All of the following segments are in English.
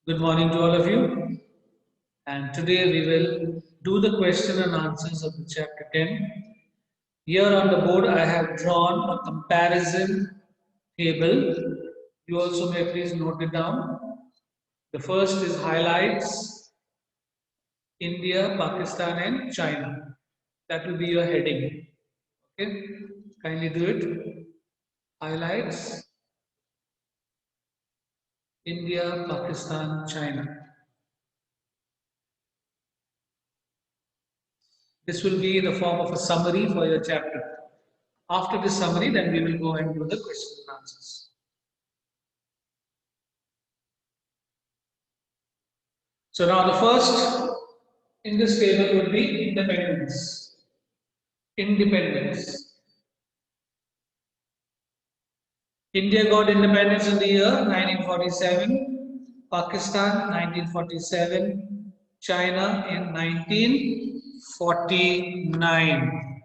Good morning to all of you. And today we will do the question and answers of the chapter 10. Here on the board I have drawn a comparison table. You also may please note it down. The first is highlights India, Pakistan and China. That will be your heading. Okay, kindly do it. Highlights India, Pakistan, China. This will be in the form of a summary for your chapter. After the summary, then we will go and do the questions and answers. So now the first in this table would be independence. Independence. India got independence in the year 1947, Pakistan 1947, China in 1949.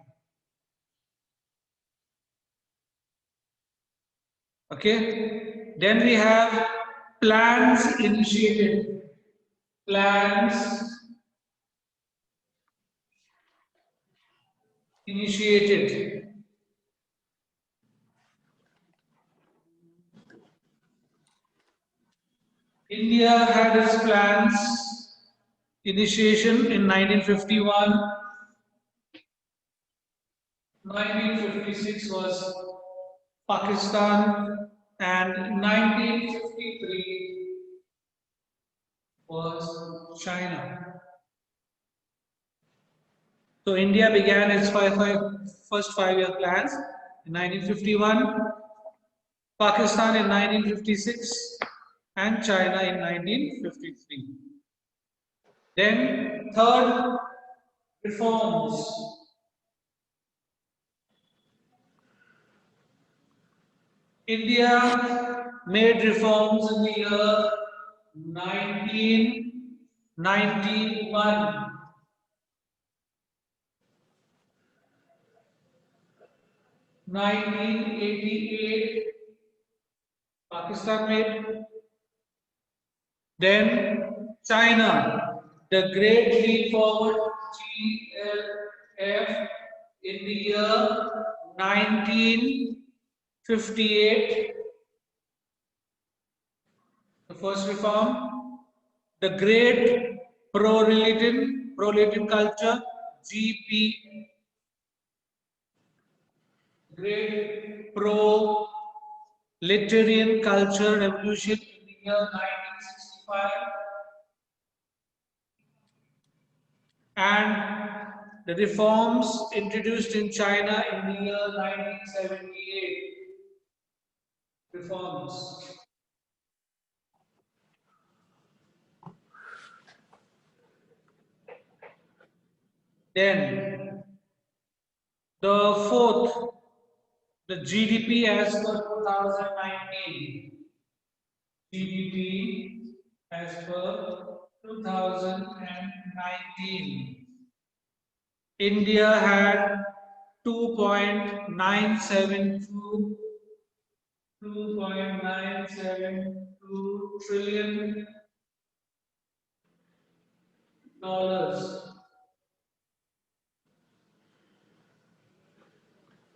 Okay, then we have plans initiated. Plans initiated. India had its plans initiation in 1951. 1956 was Pakistan and 1953 was China. So India began its first five-year plans in 1951, Pakistan in 1956 and China in 1953. Then third, reforms. India made reforms in the year 1991. 1988, Pakistan made. Then China, the Great Leap Forward GLF in the year 1958. The first reform, the Great Pro-Religion Culture GP, Great Proletarian Culture Revolution in the year 1965. And the reforms introduced in China in the year 1978. Reforms. Then the fourth, the GDP as per 2019. GDP as per 2019. India had 2.972 trillion dollars.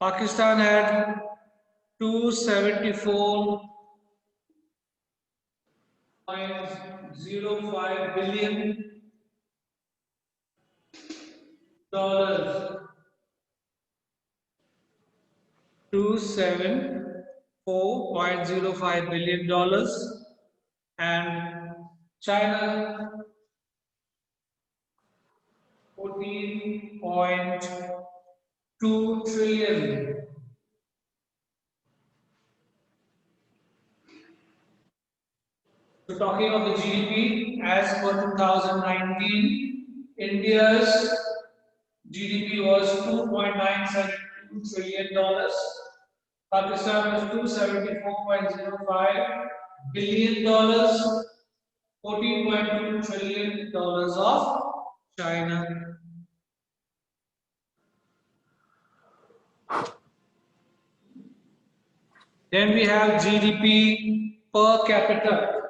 Pakistan had 274.05 billion dollars. 274.05 billion dollars, and China 14.2 trillion. So talking of the GDP, as per 2019, India's GDP was $2.972 trillion. Pakistan was $274.05 billion. $14.2 trillion of China. Then we have GDP per capita.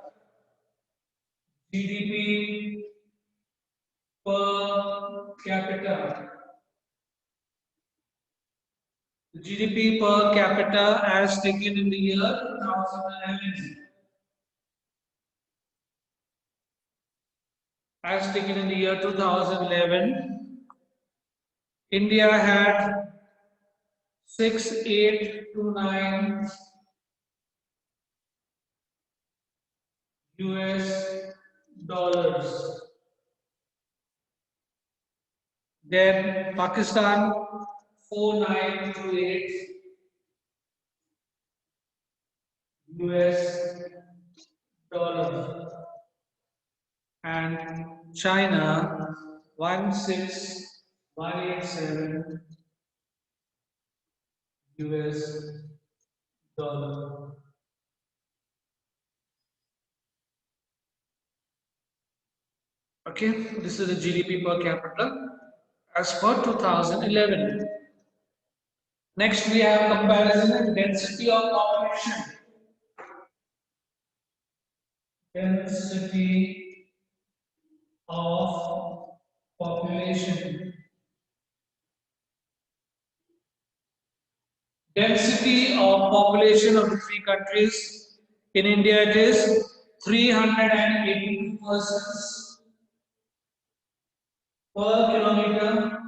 GDP per capita. The GDP per capita as taken in the year 2011. As taken in the year 2011, India had 6829 US dollars. Then Pakistan 4928 US dollars. And China 16187 US dollar. Okay, this is the GDP per capita as per 2011. Next, we have comparison of density of population. Density of population. Density of population of the three countries. In India, it is 382 persons per kilometer.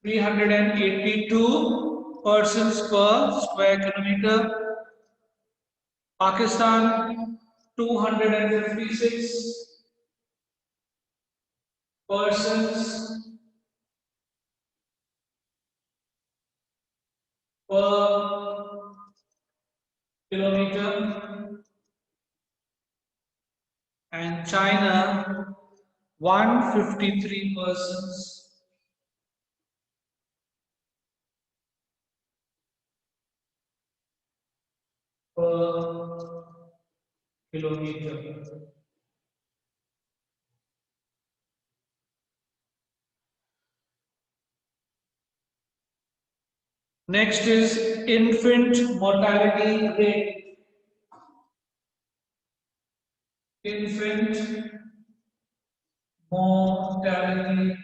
382 persons per square kilometer. Pakistan 256 persons per kilometer, and China 153 persons per kilometer. Next is infant mortality rate. Infant mortality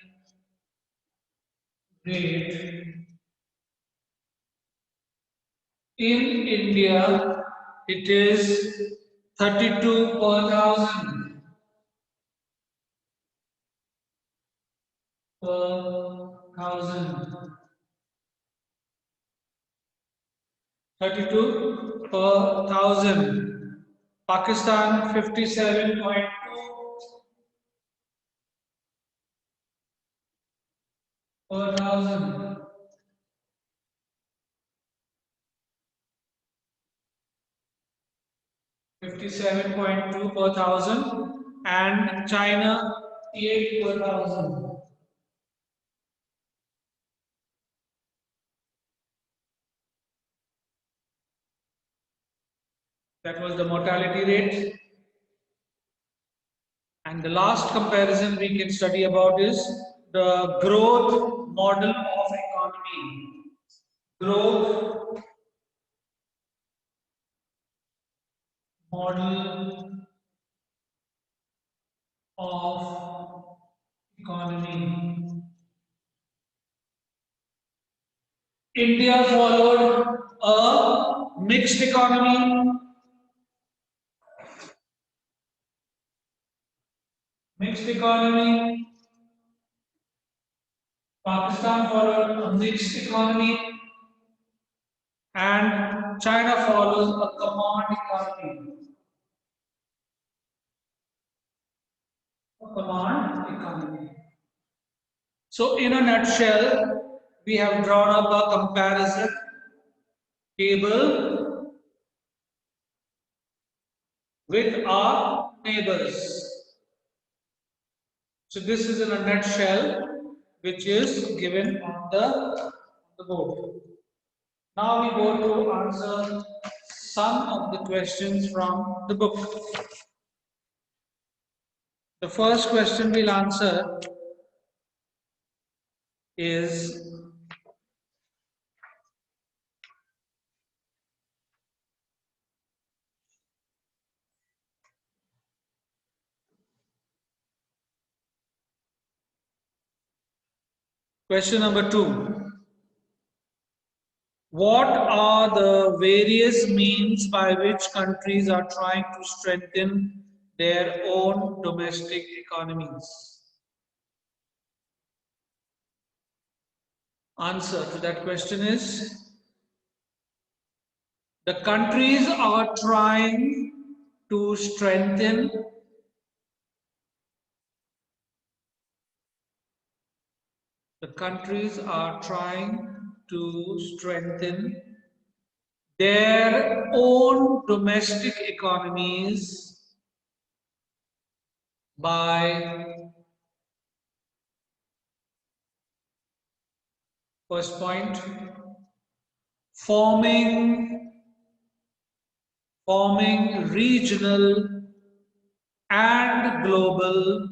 rate. In India, it is 32 per thousand. Per thousand. 32 per thousand. Pakistan 57.2 per thousand. 57.2 per thousand, and China 8 per thousand. That was the mortality rate. And the last comparison we can study about is the growth model of economy. Growth model of economy. India followed a mixed economy. Mixed economy. Pakistan followed a mixed economy, and China follows a command economy. A command economy. So, in a nutshell, we have drawn up a comparison table with our neighbors. So, this is in a nutshell, which is given on the board. Now we go to answer some of the questions from the book. The first question we'll answer is Question number 2. What are the various means by which countries are trying to strengthen their own domestic economies? Answer to that question is the countries are trying to strengthen their own domestic economies by, first point, forming regional and global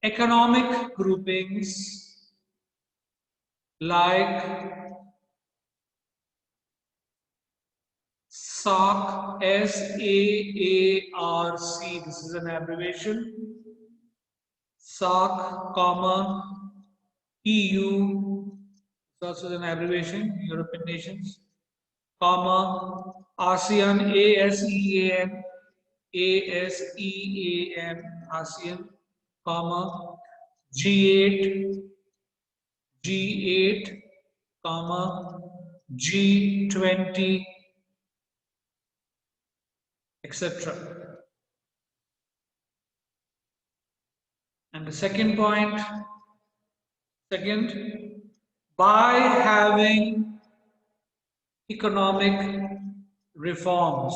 economic groupings like SAARC, SAARC, this is an abbreviation, SAARC, EU, it's also an abbreviation, European nations, ASEAN, ASEAN, ASEAN, G8, G8, G20, etc. And the second point, by having economic reforms.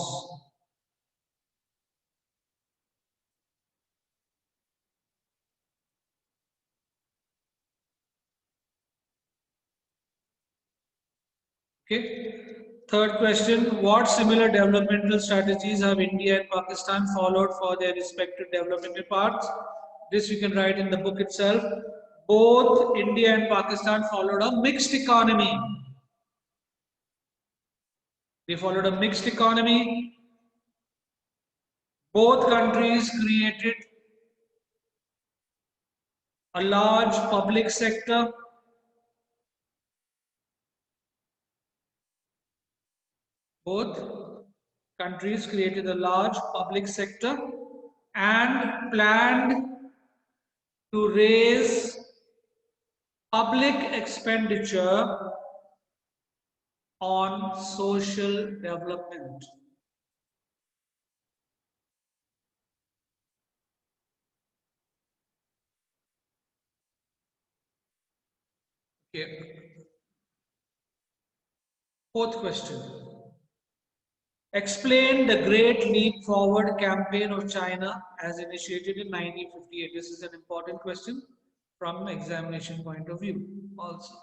Okay. Third question, what similar developmental strategies have India and Pakistan followed for their respective developmental paths? This we can write in the book itself. Both India and Pakistan followed a mixed economy. They followed a mixed economy. Both countries created a large public sector. Both countries created a large public sector and planned to raise public expenditure on social development. Okay. Fourth question. Explain the Great Leap Forward campaign of China as initiated in 1958. This is an important question from examination point of view also.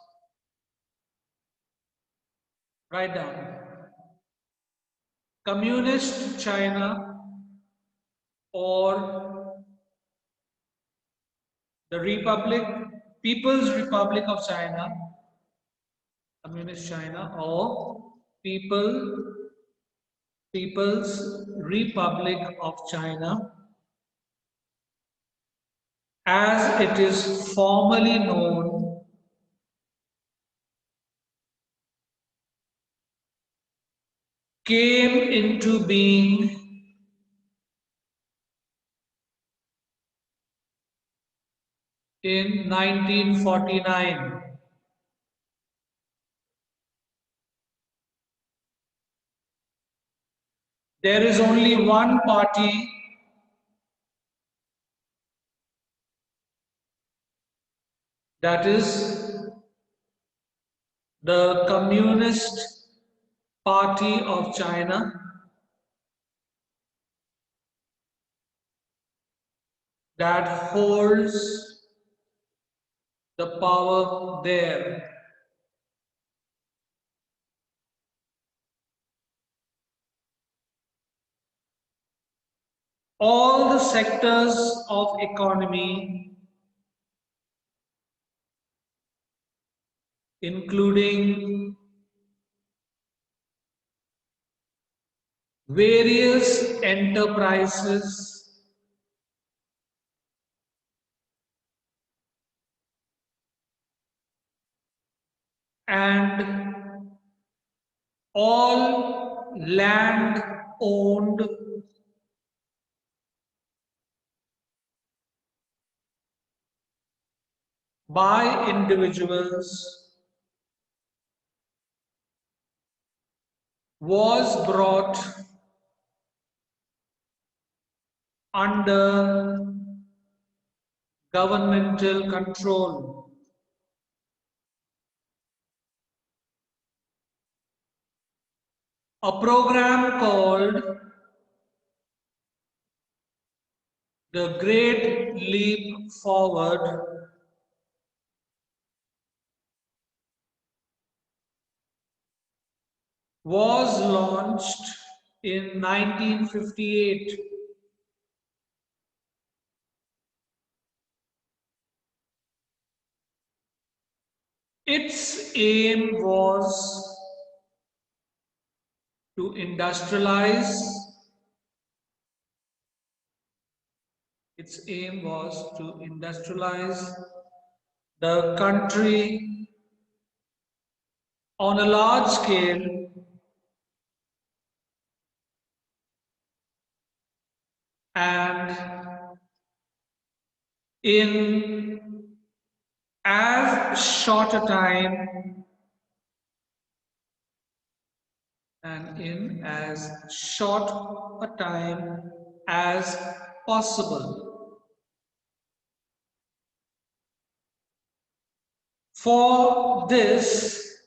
Write down. Communist China or the People's Republic of China, Communist China or People's Republic of China, as it is formally known, came into being in 1949. There is only one party that is the Communist Party of China that holds the power there. All the sectors of economy, including various enterprises, and all land owned by individuals was brought under governmental control. A program called the Great Leap Forward was launched in 1958. Its aim was to industrialize. Its aim was to industrialize the country on a large scale and in as short a time as possible. For this,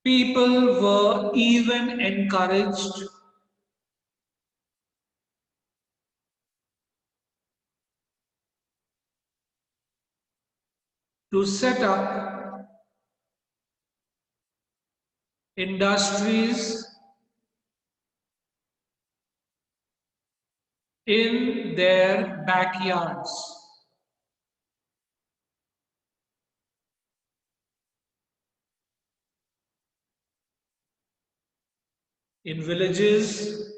people were even encouraged to set up industries in their backyards. In villages,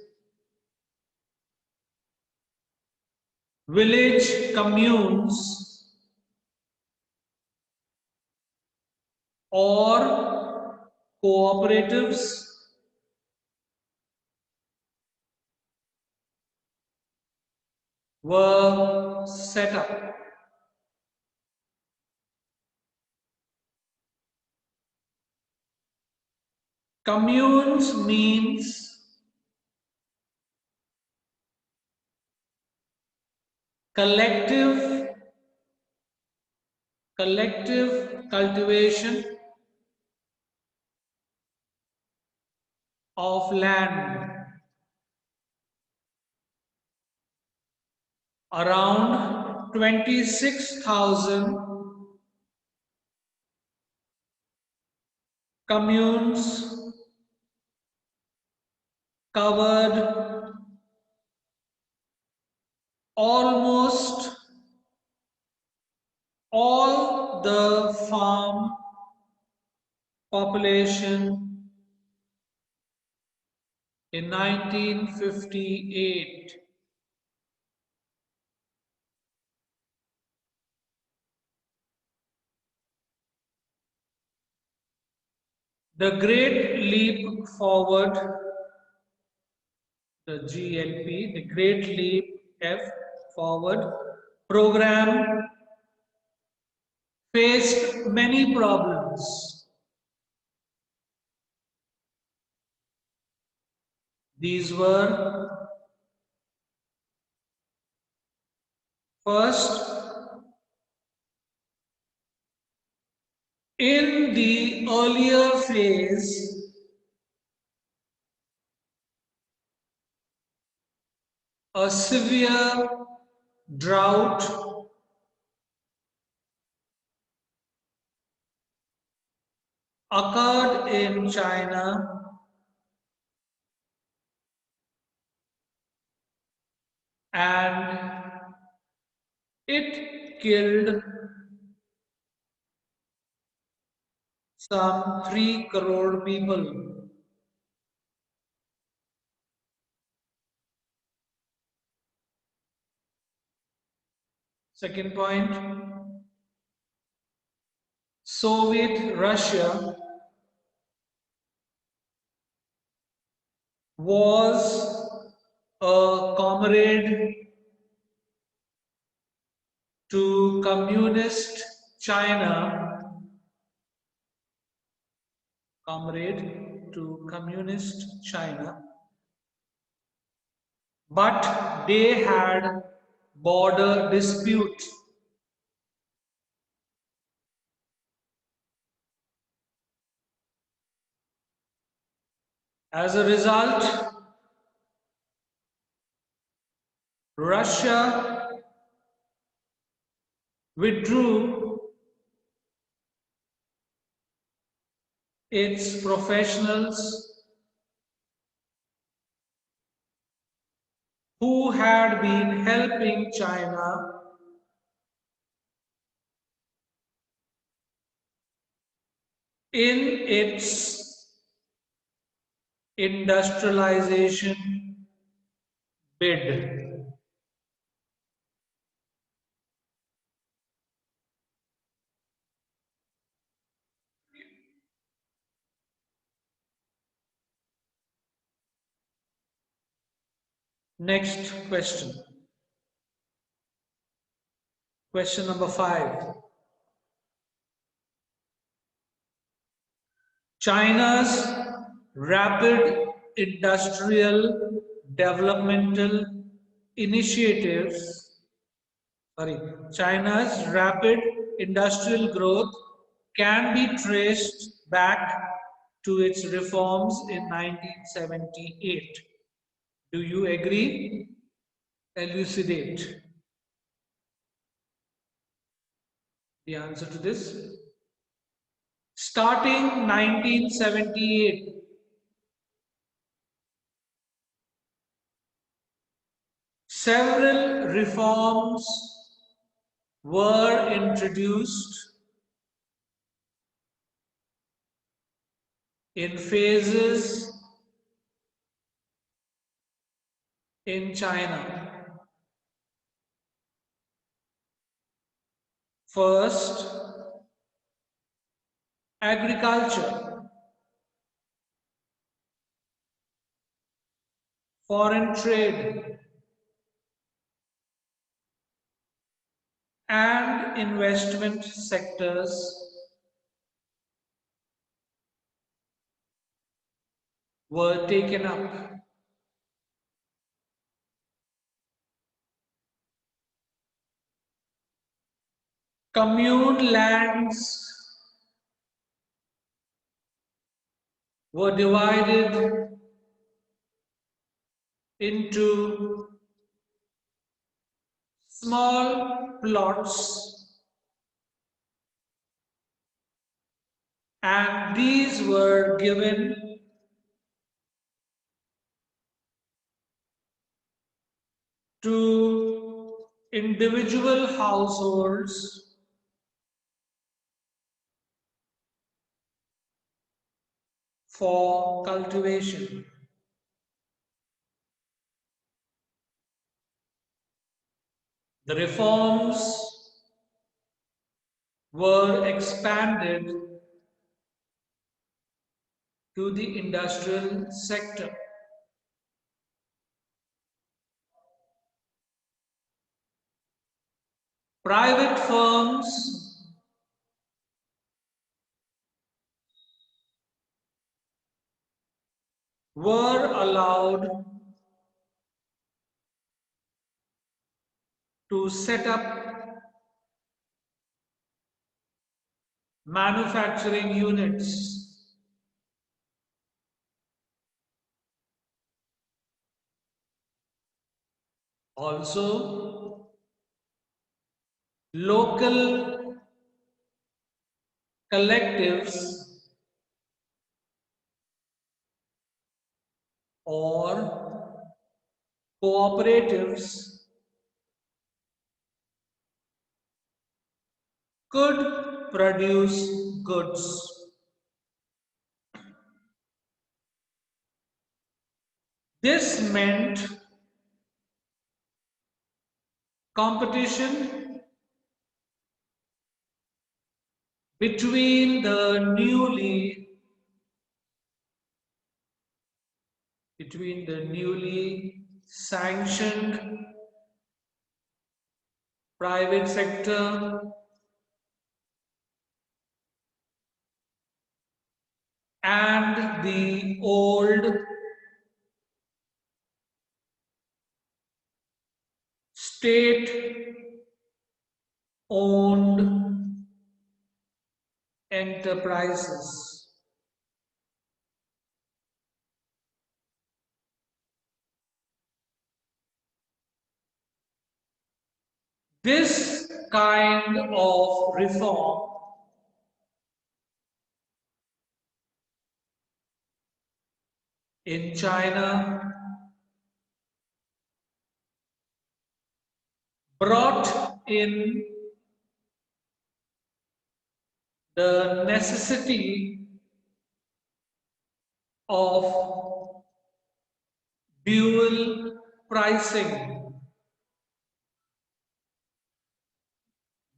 village communes, or cooperatives were set up. Communes means collective cultivation of land. Around 26,000 communes covered almost all the farm population in 1958. The Great Leap Forward, the GLP, the Great Leap F Forward program faced many problems. These were: first, in the earlier phase, a severe drought occurred in China and it killed some 3 crore people. Second point, Soviet Russia was a comrade to communist China, but they had border dispute. As a result, Russia withdrew its professionals who had been helping China in its industrialization bid. Next question. Question number 5. China's rapid industrial developmental initiatives, China's rapid industrial growth can be traced back to its reforms in 1978. Do you agree? Elucidate the answer to this. Starting 1978, several reforms were introduced in phases in China. First, agriculture, foreign trade, and investment sectors were taken up. Commune lands were divided into small plots, and these were given to individual households for cultivation. The reforms were expanded to the industrial sector. Private firms were allowed to set up manufacturing units. Also, local collectives or cooperatives could produce goods. This meant competition between the newly sanctioned private sector and the old state-owned enterprises. This kind of reform in China brought in the necessity of dual pricing.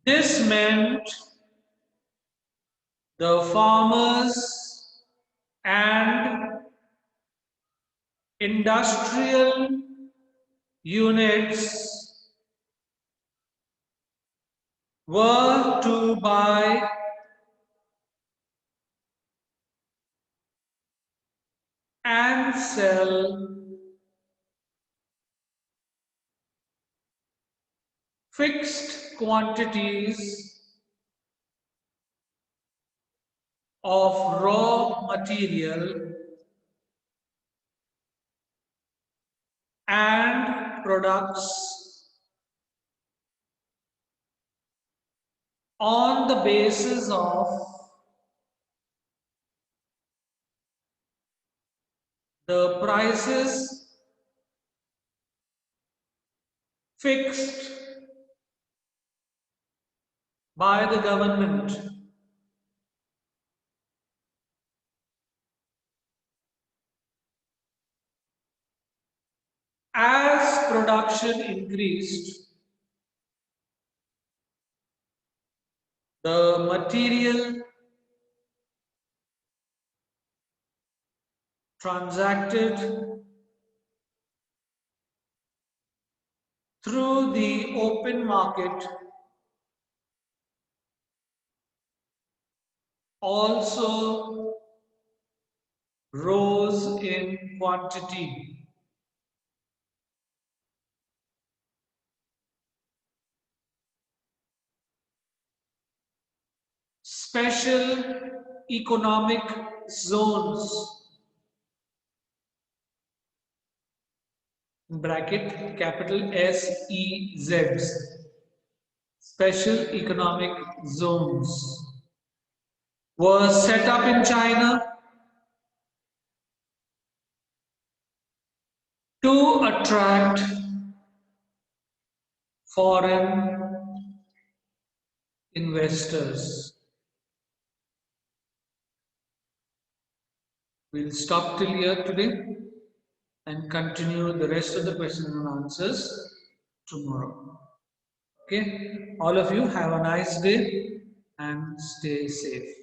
This meant the farmers and industrial units were to buy and sell fixed quantities of raw material and products on the basis of the prices fixed by the government. As production increased, the material transacted through the open market also rose in quantity. Special economic zones bracket capital SEZs, special economic zones, were set up in China to attract foreign investors. We'll stop till here today and continue the rest of the questions and answers tomorrow. Okay, all of you have a nice day and stay safe.